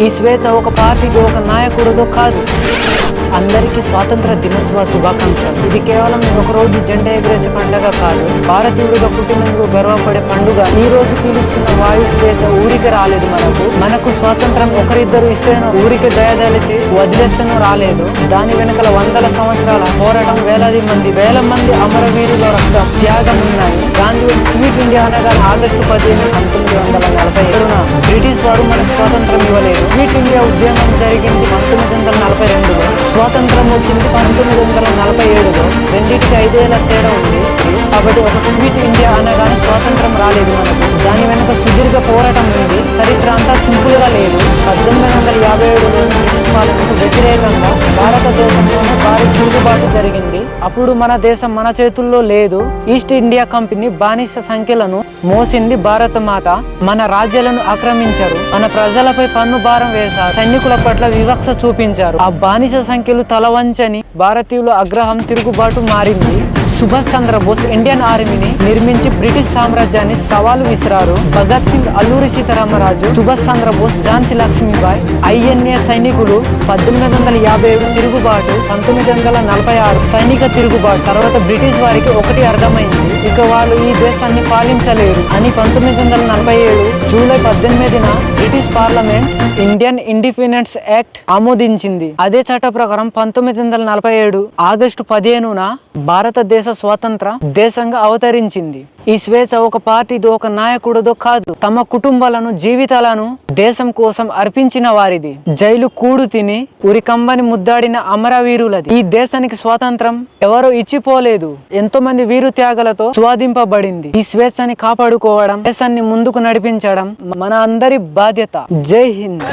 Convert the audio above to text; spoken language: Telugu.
ఈ స్వేచ్ఛ ఒక పార్టీదో ఒక నాయకుడిదో కాదు, అందరికీ స్వాతంత్ర దినోత్సవ శుభాకాంక్షలు. ఇది కేవలం ఒక రోజు జెండా ఎగరేసే పండుగ కాదు, భారతీయుడిగా పుట్టినందుకు గర్వపడే పండుగ. ఈ రోజు పీలుస్తున్న వాయు స్వేచ్ఛ ఊరికి రాలేదు. మనకు స్వాతంత్రం ఒకరిద్దరు ఇస్తేనో, ఊరికి దయదలిచి వదిలేస్తేనో రాలేదు. దాని వెనకాల వందల సంవత్సరాల పోరాటం, వేల మంది అమరవీరుల రక్తం, త్యాగం ఉన్నాయి. గాంధీ క్విట్ ఇండియా అనగా ఆగస్టు 15, 1947 బ్రిటిష్ వారు మనకు స్వాతంత్రం ఇవ్వలేదు. క్విట్ ఇండియా ఉద్యమం జరిగింది 1942లో, స్వాతంత్రం వచ్చింది 1947లో. రెండింటికి 5 ఏళ్ల తేడా ఉంది. కాబట్టి ఒక క్విట్ ఇండియా అనగానే స్వాతంత్రం రాలేదు మనకు. దాని వెనుక సుదీర్ఘ పోరాటం ఉంది. చరిత్ర అంతా సింపుల్ గా లేదు. 1857లో బ్రిటిష్ పాలనకు వ్యతిరేకంగా భారతదేశంలోనే భారీ తిరుగుబాటు జరిగింది. అప్పుడు మన దేశం మన చేతుల్లో లేదు. ఈస్ట్ ఇండియా కంపెనీ బానిస సంఖ్యలను మోసింది. భారత మాత మన రాజ్యాలను ఆక్రమించారు. మన ప్రజలపై పన్ను భారం వేశారు. సైనికుల పట్ల వివక్ష చూపించారు. ఆ బానిస సంఖ్యలు తలవంచని భారతీయుల ఆగ్రహం తిరుగుబాటు మారింది. సుభాష్ చంద్రబోస్ ఇండియన్ ఆర్మీని నిర్మించి బ్రిటిష్ సామ్రాజ్యాన్ని సవాలు విసిరారు. భగత్ సింగ్, అల్లూరి సీతారామరాజు, సుభాష్ చంద్రబోస్, ఝాన్సీ లక్ష్మీబాయి, ఐఎన్ఏ సైనికులు. 1857 తిరుగుబాటు, 1946 సైనిక తిరుగుబాటు. తర్వాత బ్రిటిష్ వారికి ఒకటి అర్థమైంది, ఇక వాళ్ళు ఈ దేశాన్ని పాలించలేరు అని 1947 జూలై 18న British parliament Indian independence act ఆమోదించింది. అదే చట్ట ప్రకారం 1947 ఆగస్టు 15న భారతదేశ స్వాతంత్ర దేశంగా అవతరించింది. ఈ స్వేచ్ఛ ఒక పార్టీదో ఒక నాయకుడిదో కాదు, తమ కుటుంబాలను, జీవితాలను దేశం కోసం అర్పించిన వారిది. జైలు కూడు తిని ఉరికంబని ముద్దాడిన అమరవీరులది. ఈ దేశానికి స్వాతంత్రం ఎవరో ఇచ్చిపోలేదు, ఎంతో మంది వీరు త్యాగాలతో స్వాధింపబడింది. ఈ స్వేచ్ఛని కాపాడుకోవడం, దేశాన్ని ముందుకు నడిపించడం మన అందరి బాధ్యత. జై హింద్.